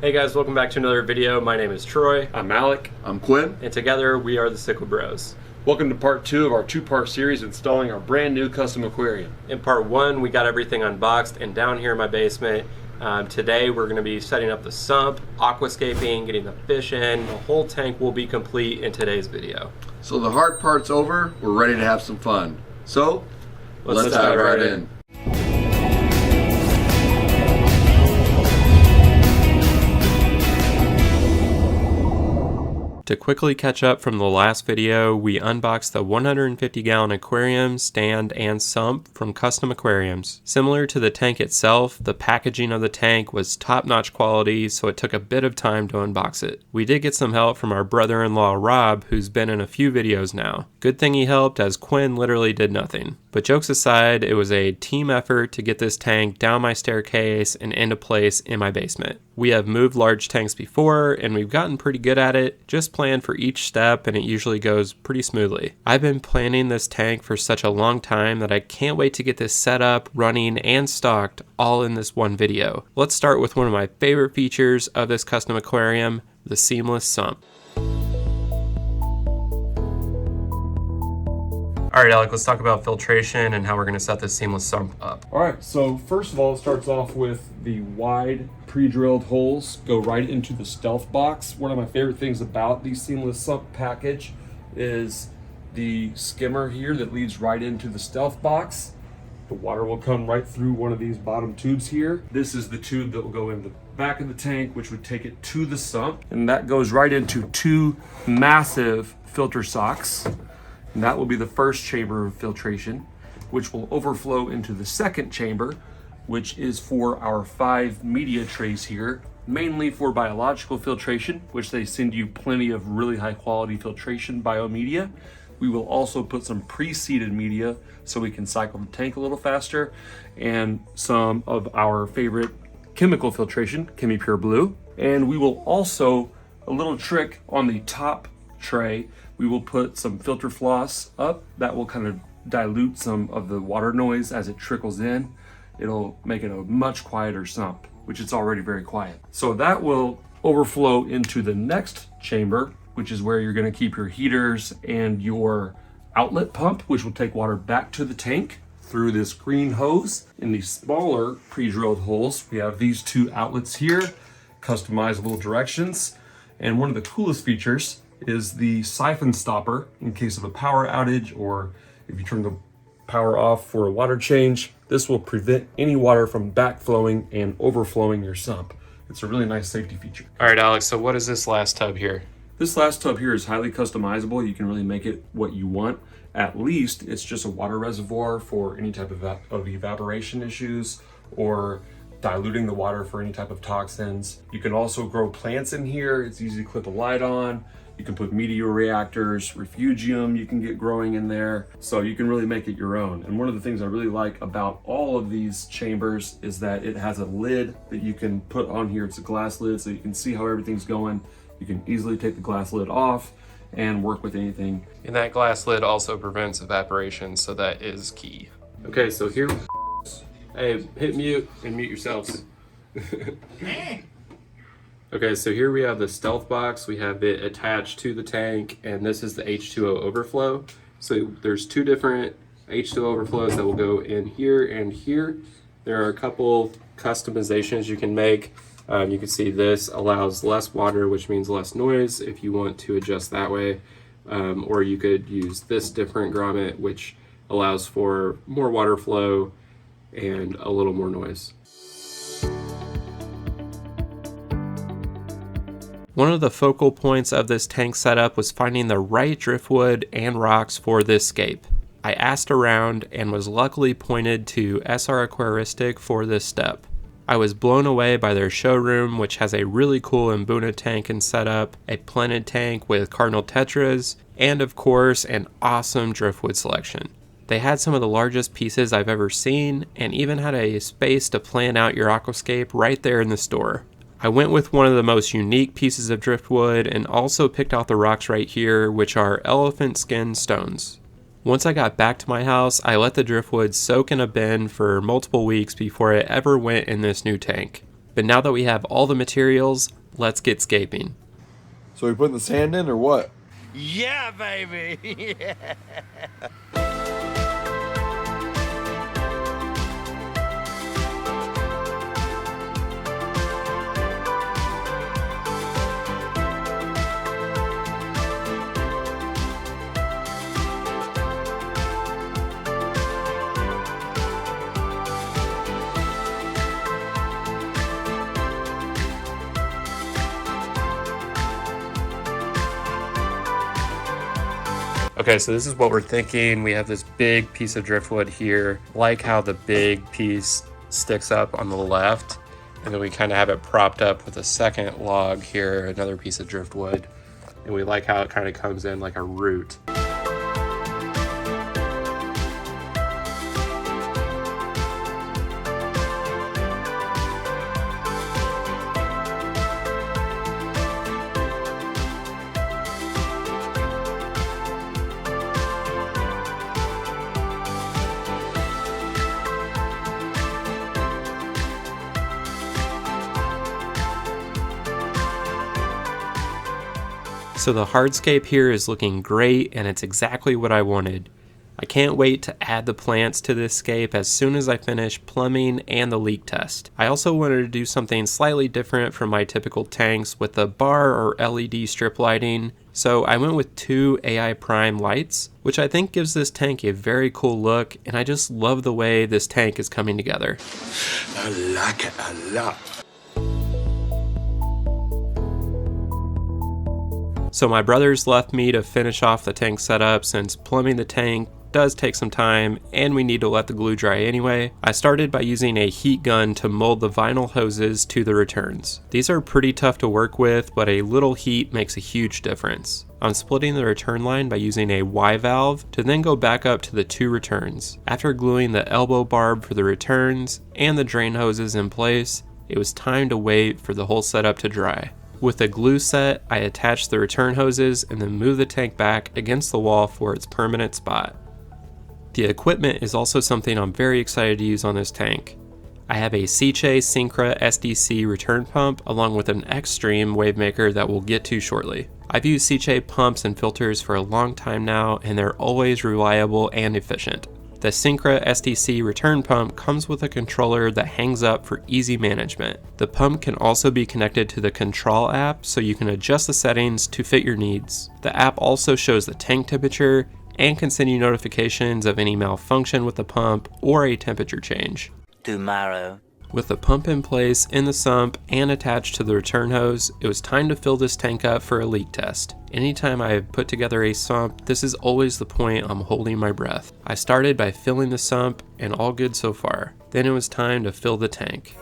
Hey guys, welcome back to another video. My name is Troy. I'm Alec. I'm Quinn. And together we are the Cichlid Bros. Welcome to part 2 of our 2-part series installing our brand new custom aquarium. In part 1, we got everything unboxed and down here in my basement. Today we're going to be setting up the sump, aquascaping, getting the fish in. The whole tank will be complete in today's video. So the hard part's over, we're ready to have some fun. So, let's dive right in. To quickly catch up from the last video, we unboxed the 150 gallon aquarium, stand, and sump from Custom Aquariums. Similar to the tank itself, the packaging of the tank was top-notch quality, so it took a bit of time to unbox it. We did get some help from our brother-in-law Rob, who's been in a few videos now. Good thing he helped, as Quinn literally did nothing. But jokes aside, it was a team effort to get this tank down my staircase and into place in my basement. We have moved large tanks before, and we've gotten pretty good at it. Just plan for each step, and it usually goes pretty smoothly. I've been planning this tank for such a long time that I can't wait to get this set up, running, and stocked all in this one video. Let's start with one of my favorite features of this custom aquarium, the Seamless Sump. All right, Alec, let's talk about filtration and how we're going to set this Seamless Sump up. All right, so first of all, it starts off with the wide pre-drilled holes go right into the stealth box. One of my favorite things about the Seamless Sump package is the skimmer here that leads right into the stealth box. The water will come right through one of these bottom tubes here. This is the tube that will go in the back of the tank, which would take it to the sump. And that goes right into 2 massive filter socks. And that will be the first chamber of filtration, which will overflow into the second chamber, which is for our 5 media trays here, mainly for biological filtration, which they send you plenty of really high quality filtration biomedia. We will also put some pre-seeded media so we can cycle the tank a little faster, and some of our favorite chemical filtration, ChemiPure Blue. And we will also, a little trick on the top tray, we will put some filter floss up that will kind of dilute some of the water noise as it trickles in. It'll make it a much quieter sump, which is already very quiet. So that will overflow into the next chamber, which is where you're going to keep your heaters and your outlet pump, which will take water back to the tank through this green hose. In these smaller pre-drilled holes, we have these 2 outlets here, customizable directions. And one of the coolest features is the siphon stopper in case of a power outage, or if you turn the power off for a water change. This will prevent any water from backflowing and overflowing your sump. It's a really nice safety feature. All right, Alex, so what is this last tub here? This last tub here is highly customizable. You can really make it what you want. At least it's just a water reservoir for any type of evaporation issues, or diluting the water for any type of toxins. You can also grow plants in here. It's easy to clip a light on. You can put meteor reactors, refugium you can get growing in there. So you can really make it your own. And one of the things I really like about all of these chambers is that it has a lid that you can put on here. It's a glass lid, so you can see how everything's going. You can easily take the glass lid off and work with anything. And that glass lid also prevents evaporation, so that is key. Okay, so here, hey, hit mute and mute yourselves. Okay, so here we have the stealth box. We have it attached to the tank, and this is the H2O overflow. So there's 2 different H2O overflows that will go in here and here. There are a couple customizations you can make. You can see this allows less water, which means less noise if you want to adjust that way. Or you could use this different grommet, which allows for more water flow and a little more noise. One of the focal points of this tank setup was finding the right driftwood and rocks for this scape. I asked around and was luckily pointed to SR Aquaristic for this step. I was blown away by their showroom, which has a really cool Mbuna tank and setup, a planted tank with cardinal tetras, and of course an awesome driftwood selection. They had some of the largest pieces I've ever seen, and even had a space to plan out your aquascape right there in the store. I went with one of the most unique pieces of driftwood and also picked out the rocks right here, which are elephant skin stones. Once I got back to my house, I let the driftwood soak in a bin for multiple weeks before it ever went in this new tank. But now that we have all the materials, let's get scaping. So we putting the sand in or what? Yeah, baby! Okay, so this is what we're thinking. We have this big piece of driftwood here, like how the big piece sticks up on the left, and then we kind of have it propped up with a second log here, another piece of driftwood, and we like how it kind of comes in like a root. So the hardscape here is looking great, and it's exactly what I wanted. I can't wait to add the plants to this scape as soon as I finish plumbing and the leak test. I also wanted to do something slightly different from my typical tanks with the bar or LED strip lighting, so I went with 2 AI Prime lights, which I think gives this tank a very cool look, and I just love the way this tank is coming together. I like it a lot. So my brothers left me to finish off the tank setup since plumbing the tank does take some time and we need to let the glue dry anyway. I started by using a heat gun to mold the vinyl hoses to the returns. These are pretty tough to work with, but a little heat makes a huge difference. I'm splitting the return line by using a Y valve to then go back up to the 2 returns. After gluing the elbow barb for the returns and the drain hoses in place, it was time to wait for the whole setup to dry. With the glue set, I attached the return hoses and then moved the tank back against the wall for its permanent spot. The equipment is also something I'm very excited to use on this tank. I have a Cichlids Syncra SDC return pump along with an Xtreme wavemaker that we'll get to shortly. I've used Cichlids pumps and filters for a long time now, and they're always reliable and efficient. The Syncra SDC return pump comes with a controller that hangs up for easy management. The pump can also be connected to the Control app so you can adjust the settings to fit your needs. The app also shows the tank temperature and can send you notifications of any malfunction with the pump or a temperature change. Tomorrow. With the pump in place in the sump and attached to the return hose, it was time to fill this tank up for a leak test. Anytime I put together a sump, this is always the point I'm holding my breath. I started by filling the sump, and all good so far. Then it was time to fill the tank.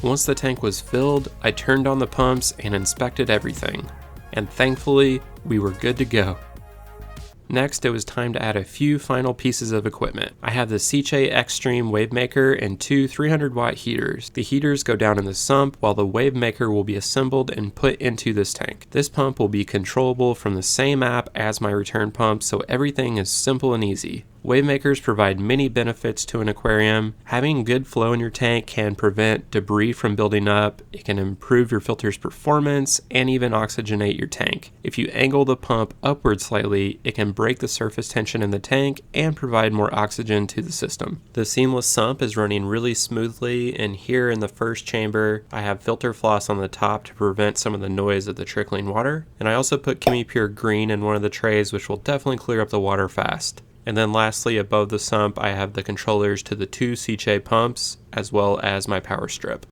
Once the tank was filled, I turned on the pumps and inspected everything. And thankfully, we were good to go. Next, it was time to add a few final pieces of equipment. I have the Cichlids Xtreme wavemaker and 2 300-watt heaters. The heaters go down in the sump while the wavemaker will be assembled and put into this tank. This pump will be controllable from the same app as my return pump, so everything is simple and easy. Wavemakers provide many benefits to an aquarium. Having good flow in your tank can prevent debris from building up, it can improve your filter's performance, and even oxygenate your tank. If you angle the pump upward slightly, it can break the surface tension in the tank and provide more oxygen to the system. The Seamless Sump is running really smoothly, and here in the first chamber, I have filter floss on the top to prevent some of the noise of the trickling water. And I also put Chemi Pure Green in one of the trays, which will definitely clear up the water fast. And then lastly, above the sump, I have the controllers to the 2 Cichlids pumps, as well as my power strip.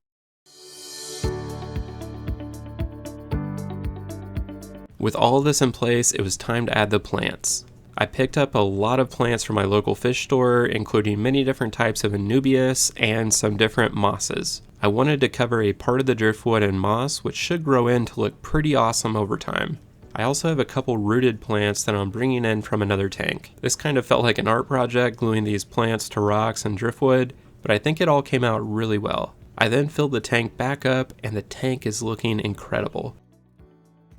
With all of this in place, it was time to add the plants. I picked up a lot of plants from my local fish store, including many different types of Anubias and some different mosses. I wanted to cover a part of the driftwood and moss, which should grow in to look pretty awesome over time. I also have a couple rooted plants that I'm bringing in from another tank. This kind of felt like an art project, gluing these plants to rocks and driftwood, but I think it all came out really well. I then filled the tank back up, and the tank is looking incredible.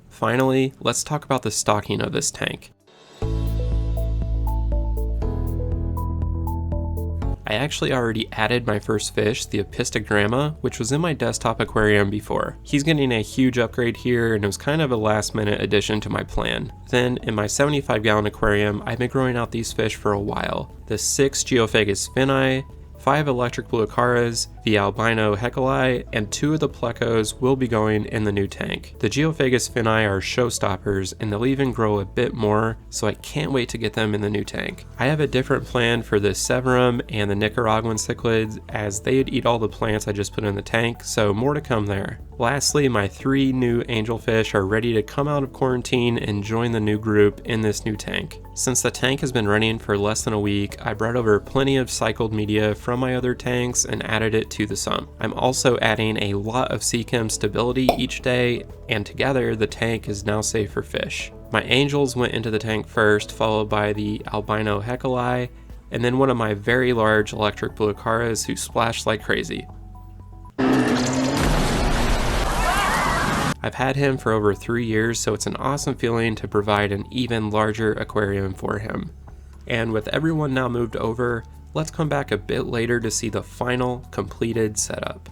Finally, let's talk about the stocking of this tank. I actually already added my first fish, the Apistogramma, which was in my desktop aquarium before. He's getting a huge upgrade here, and it was kind of a last minute addition to my plan. Then, in my 75-gallon aquarium, I've been growing out these fish for a while. The 6 Geophagus finni, 5 electric blue acaras, the albino hecali, and 2 of the plecos will be going in the new tank. The Geophagus finni are showstoppers, and they'll even grow a bit more, so I can't wait to get them in the new tank. I have a different plan for the severum and the Nicaraguan cichlids, as they'd eat all the plants I just put in the tank, so more to come there. Lastly, my 3 new angelfish are ready to come out of quarantine and join the new group in this new tank. Since the tank has been running for less than a week, I brought over plenty of cycled media from my other tanks and added it to the sump. I'm also adding a lot of sea chem stability each day, and together the tank is now safe for fish. My angels went into the tank first, followed by the albino hecali, and then one of my very large electric blue acaras who splashed like crazy. I've had him for over 3 years, so it's an awesome feeling to provide an even larger aquarium for him. And with everyone now moved over, let's come back a bit later to see the final completed setup.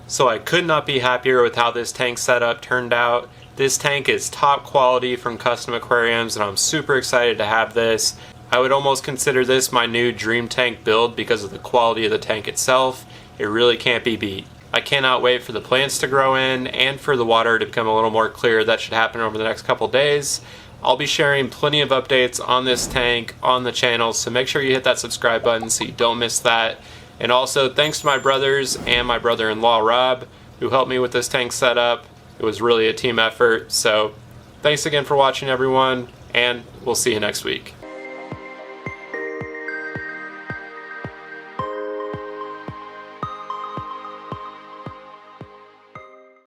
So I could not be happier with how this tank setup turned out. This tank is top quality from Custom Aquariums, and I'm super excited to have this. I would almost consider this my new dream tank build because of the quality of the tank itself. It really can't be beat. I cannot wait for the plants to grow in and for the water to become a little more clear. That should happen over the next couple days. I'll be sharing plenty of updates on this tank on the channel, so make sure you hit that subscribe button so you don't miss that. And also, thanks to my brothers and my brother-in-law Rob, who helped me with this tank setup. It was really a team effort, so thanks again for watching, everyone, and we'll see you next week.